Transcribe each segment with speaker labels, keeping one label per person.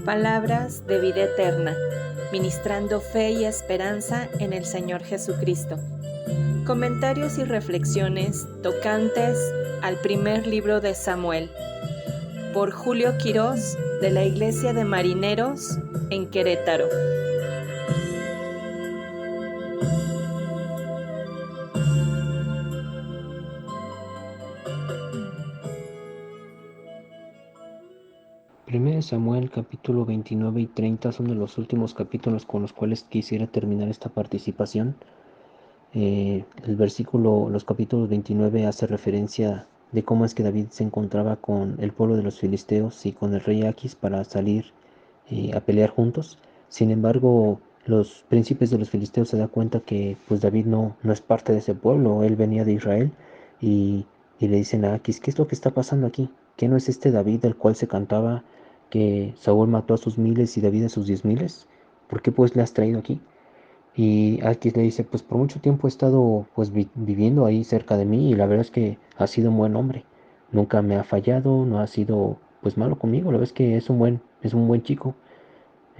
Speaker 1: Palabras de vida eterna, ministrando fe y esperanza en el Señor Jesucristo. Comentarios y reflexiones tocantes al primer libro de Samuel, por Julio Quirós, de la Iglesia de Marineros, en Querétaro.
Speaker 2: Primero Samuel capítulo 29 y 30 son de los últimos capítulos con los cuales quisiera terminar esta participación. Los capítulos 29 hace referencia de cómo es que David se encontraba con el pueblo de los filisteos y con el rey Aquis para salir a pelear juntos. Sin embargo, los príncipes de los filisteos se dan cuenta que pues David no es parte de ese pueblo, él venía de Israel y, y le dicen a Aquis, ¿qué es lo que está pasando aquí? ¿Qué no es este David del cual se cantaba que Saúl mató a sus miles y David a sus 10,000? ¿Por qué pues le has traído aquí? Y Aquis le dice, pues por mucho tiempo he estado pues viviendo ahí cerca de mí y la verdad es que ha sido un buen hombre. Nunca me ha fallado, no ha sido pues malo conmigo, la verdad es que es un buen chico.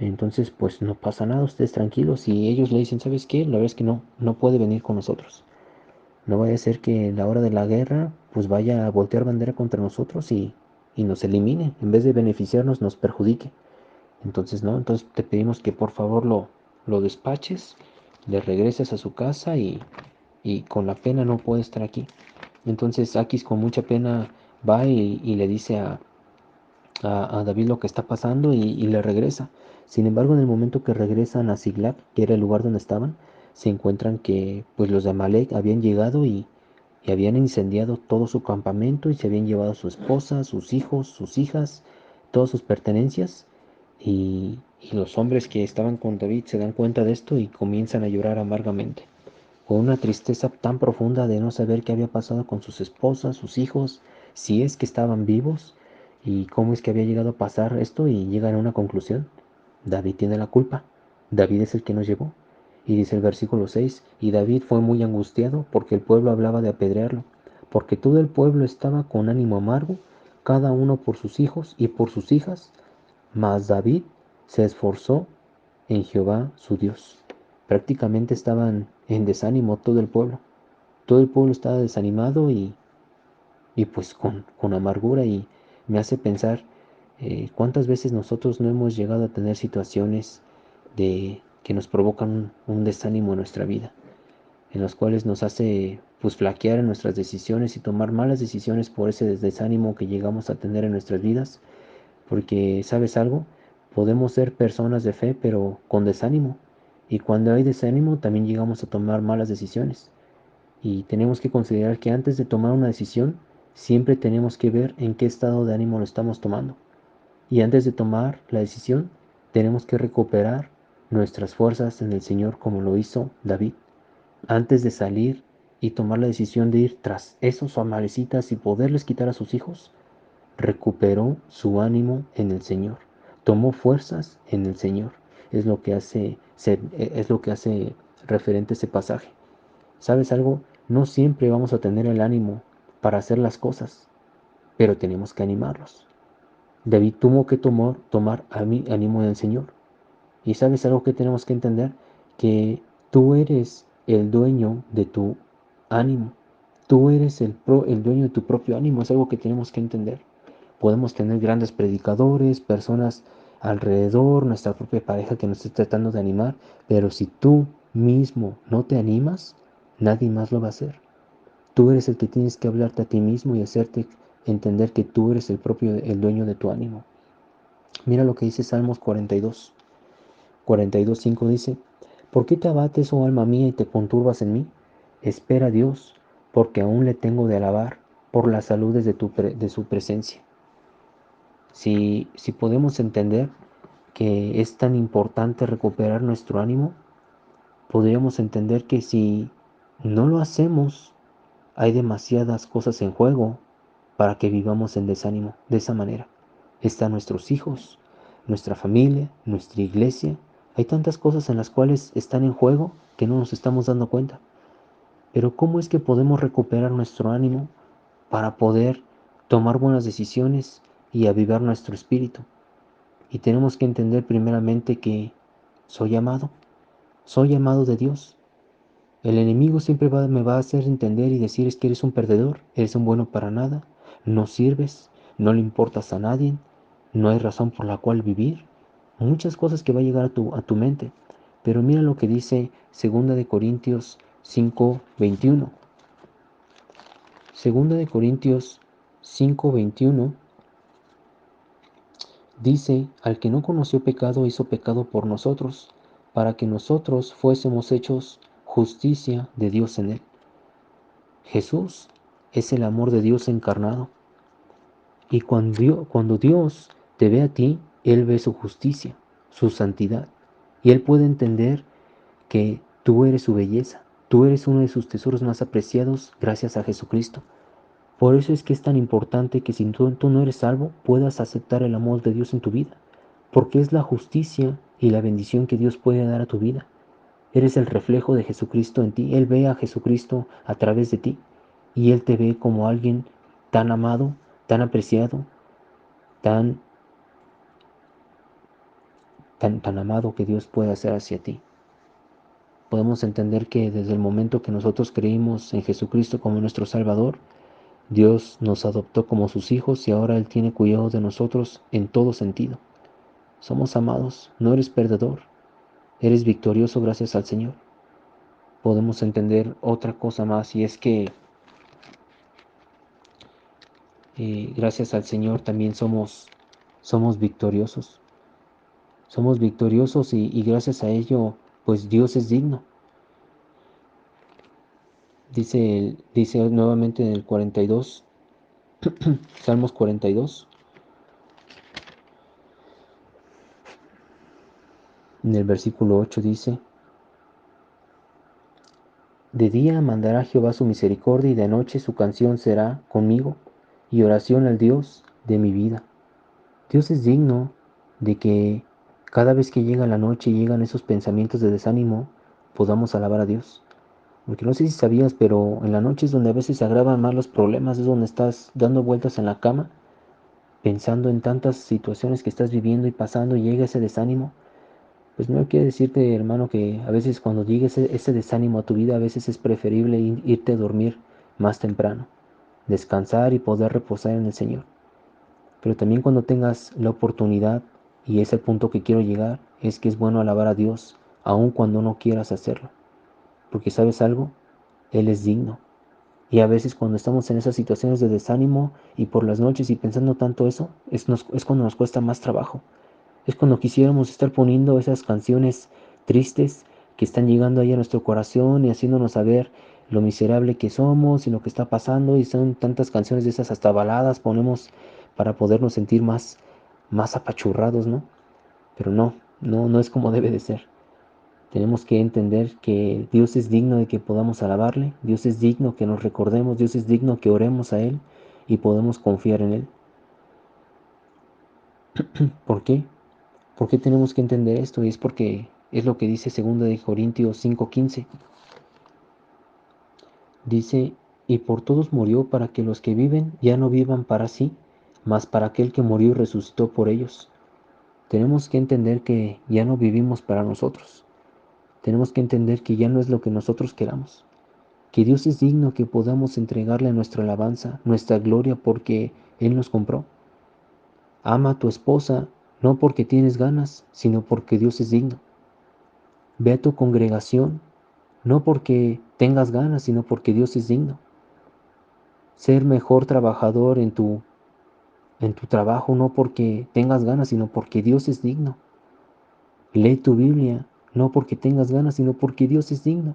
Speaker 2: Entonces pues no pasa nada, ustedes tranquilos. Y ellos le dicen, ¿sabes qué? La verdad es que no puede venir con nosotros. No vaya a ser que en la hora de la guerra pues vaya a voltear bandera contra nosotros y nos elimine. En vez de beneficiarnos, nos perjudique. Entonces, ¿no? Entonces te pedimos que por favor lo despaches, le regreses a su casa y con la pena no puede estar aquí. Entonces Aquis con mucha pena va y le dice a David lo que está pasando y le regresa. Sin embargo, en el momento que regresan a Siglag, que era el lugar donde estaban, se encuentran que pues los de Amalek habían llegado y habían incendiado todo su campamento y se habían llevado a su esposa, sus hijos, sus hijas, todas sus pertenencias. Y los hombres que estaban con David se dan cuenta de esto y comienzan a llorar amargamente, con una tristeza tan profunda de no saber qué había pasado con sus esposas, sus hijos, si es que estaban vivos y cómo es que había llegado a pasar esto, y llegan a una conclusión: David tiene la culpa, David es el que nos llevó. Y dice el versículo 6, y David fue muy angustiado porque el pueblo hablaba de apedrearlo, porque todo el pueblo estaba con ánimo amargo, cada uno por sus hijos y por sus hijas, mas David se esforzó en Jehová su Dios. Prácticamente estaban en desánimo todo el pueblo. Todo el pueblo estaba desanimado y pues con amargura, y me hace pensar cuántas veces nosotros no hemos llegado a tener situaciones que nos provocan un desánimo en nuestra vida, en los cuales nos hace pues flaquear en nuestras decisiones y tomar malas decisiones por ese desánimo que llegamos a tener en nuestras vidas. Porque, ¿sabes algo? Podemos ser personas de fe, pero con desánimo. Y cuando hay desánimo, también llegamos a tomar malas decisiones. Y tenemos que considerar que antes de tomar una decisión, siempre tenemos que ver en qué estado de ánimo lo estamos tomando. Y antes de tomar la decisión, tenemos que recuperar nuestras fuerzas en el Señor, como lo hizo David. Antes de salir y tomar la decisión de ir tras esos amalecitas y poderles quitar a sus hijos, recuperó su ánimo en el Señor, tomó fuerzas en el Señor. Es lo que hace referente a ese pasaje. ¿Sabes algo? No siempre vamos a tener el ánimo para hacer las cosas, pero tenemos que animarlos. David tuvo que tomar ánimo en el Señor. Y ¿sabes algo que tenemos que entender? Que tú eres el dueño de tu ánimo. Tú eres el dueño de tu propio ánimo. Es algo que tenemos que entender. Podemos tener grandes predicadores, personas alrededor, nuestra propia pareja que nos esté tratando de animar, pero si tú mismo no te animas, nadie más lo va a hacer. Tú eres el que tienes que hablarte a ti mismo y hacerte entender que tú eres el dueño de tu ánimo. Mira lo que dice Salmos 42. 42:5 dice: ¿Por qué te abates, oh alma mía, y te conturbas en mí? Espera a Dios, porque aún le tengo de alabar por las saludes de su presencia. Si podemos entender que es tan importante recuperar nuestro ánimo, podríamos entender que si no lo hacemos, hay demasiadas cosas en juego para que vivamos en desánimo de esa manera. Están nuestros hijos, nuestra familia, nuestra iglesia. Hay tantas cosas en las cuales están en juego que no nos estamos dando cuenta. Pero ¿cómo es que podemos recuperar nuestro ánimo para poder tomar buenas decisiones y avivar nuestro espíritu? Y tenemos que entender primeramente que soy amado de Dios. El enemigo siempre me va a hacer entender y decir es que eres un perdedor, eres un bueno para nada, no sirves, no le importas a nadie, no hay razón por la cual vivir. Muchas cosas que va a llegar a tu mente. Pero mira lo que dice 2 Corintios 5:21. 2 Corintios 5:21 dice, al que no conoció pecado hizo pecado por nosotros, para que nosotros fuésemos hechos justicia de Dios en él. Jesús es el amor de Dios encarnado. Y cuando Dios te ve a ti, Él ve su justicia, su santidad. Y Él puede entender que tú eres su belleza. Tú eres uno de sus tesoros más apreciados gracias a Jesucristo. Por eso es que es tan importante que si tú no eres salvo, puedas aceptar el amor de Dios en tu vida. Porque es la justicia y la bendición que Dios puede dar a tu vida. Eres el reflejo de Jesucristo en ti. Él ve a Jesucristo a través de ti. Y Él te ve como alguien tan amado, tan apreciado, tan, tan amado que Dios puede hacer hacia ti. Podemos entender que desde el momento que nosotros creímos en Jesucristo como nuestro Salvador, Dios nos adoptó como sus hijos y ahora Él tiene cuidado de nosotros en todo sentido. Somos amados, no eres perdedor, eres victorioso gracias al Señor. Podemos entender otra cosa más y es que gracias al Señor también somos victoriosos. Somos victoriosos y gracias a ello, pues Dios es digno. Dice nuevamente en el 42, Salmos 42, en el versículo 8 dice, de día mandará Jehová su misericordia y de noche su canción será conmigo y oración al Dios de mi vida. Dios es digno de que cada vez que llega la noche y llegan esos pensamientos de desánimo, podamos alabar a Dios. Porque no sé si sabías, pero en la noche es donde a veces se agravan más los problemas, es donde estás dando vueltas en la cama, pensando en tantas situaciones que estás viviendo y pasando y llega ese desánimo. Pues no quiero decirte, hermano, que a veces cuando llegue ese desánimo a tu vida, a veces es preferible irte a dormir más temprano, descansar y poder reposar en el Señor. Pero también cuando tengas la oportunidad, y es el punto que quiero llegar, es que es bueno alabar a Dios, aun cuando no quieras hacerlo. Porque ¿sabes algo? Él es digno. Y a veces cuando estamos en esas situaciones de desánimo y por las noches y pensando tanto eso, es cuando nos cuesta más trabajo. Es cuando quisiéramos estar poniendo esas canciones tristes que están llegando ahí a nuestro corazón y haciéndonos saber lo miserable que somos y lo que está pasando. Y son tantas canciones de esas, hasta baladas ponemos para podernos sentir más apachurrados, ¿no? Pero no es como debe de ser. Tenemos que entender que Dios es digno de que podamos alabarle, Dios es digno que nos recordemos, Dios es digno que oremos a Él y podemos confiar en Él. ¿Por qué? ¿Por qué tenemos que entender esto? Y es porque es lo que dice 2 Corintios 5:15. Dice, y por todos murió para que los que viven ya no vivan para sí, mas para aquel que murió y resucitó por ellos. Tenemos que entender que ya no vivimos para nosotros. Tenemos que entender que ya no es lo que nosotros queramos. Que Dios es digno que podamos entregarle nuestra alabanza, nuestra gloria, porque Él nos compró. Ama a tu esposa, no porque tienes ganas, sino porque Dios es digno. Ve a tu congregación, no porque tengas ganas, sino porque Dios es digno. Ser mejor trabajador en tu trabajo, no porque tengas ganas, sino porque Dios es digno. Lee tu Biblia, no porque tengas ganas, sino porque Dios es digno.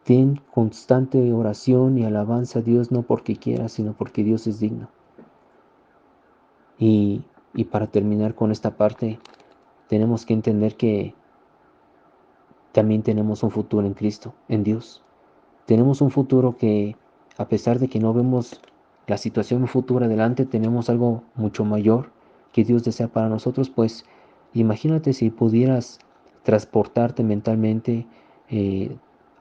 Speaker 2: Ten constante oración y alabanza a Dios, no porque quieras, sino porque Dios es digno. Y para terminar con esta parte, tenemos que entender que también tenemos un futuro en Cristo, en Dios. Tenemos un futuro que, a pesar de que no vemos la situación futura adelante, tenemos algo mucho mayor que Dios desea para nosotros. Pues imagínate si pudieras transportarte mentalmente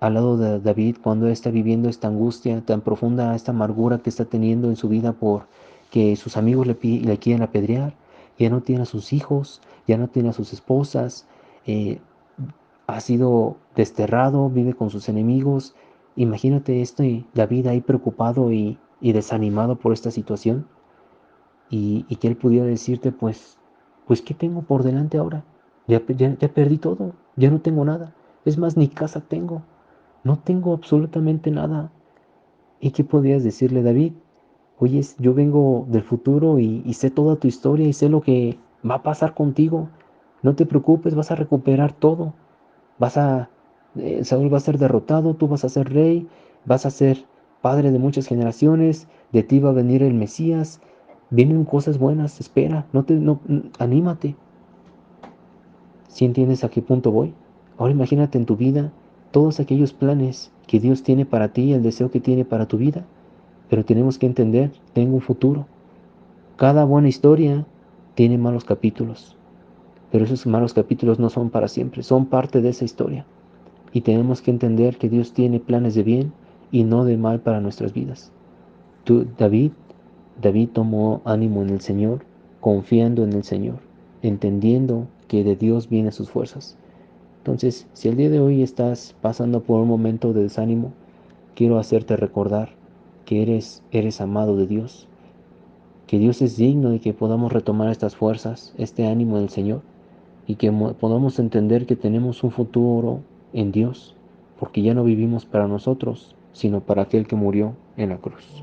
Speaker 2: al lado de David cuando él está viviendo esta angustia tan profunda, esta amargura que está teniendo en su vida por que sus amigos le quieren apedrear, ya no tiene a sus hijos, ya no tiene a sus esposas, eh, ha sido desterrado, vive con sus enemigos. Imagínate esto y David ahí preocupado y desanimado por esta situación y que él pudiera decirte, pues, ¿qué tengo por delante ahora? Ya perdí todo, ya no tengo nada. Es más, ni casa tengo, no tengo absolutamente nada. ¿Y qué podías decirle, David? Oye, yo vengo del futuro y sé toda tu historia y sé lo que va a pasar contigo. No te preocupes, vas a recuperar todo. Vas a, Saúl va a ser derrotado, tú vas a ser rey, vas a ser padre de muchas generaciones, de ti va a venir el Mesías. Vienen cosas buenas, espera, anímate. ¿Sí entiendes a qué punto voy? Ahora imagínate en tu vida todos aquellos planes que Dios tiene para ti, el deseo que tiene para tu vida. Pero tenemos que entender, tengo un futuro. Cada buena historia tiene malos capítulos, pero esos malos capítulos no son para siempre, son parte de esa historia. Y tenemos que entender que Dios tiene planes de bien y no de mal para nuestras vidas. David tomó ánimo en el Señor, confiando en el Señor, entendiendo que de Dios vienen sus fuerzas. Entonces, si el día de hoy estás pasando por un momento de desánimo, quiero hacerte recordar que eres amado de Dios, que Dios es digno de que podamos retomar estas fuerzas, este ánimo del Señor, y que podamos entender que tenemos un futuro en Dios, porque ya no vivimos para nosotros, sino para aquel que murió en la cruz.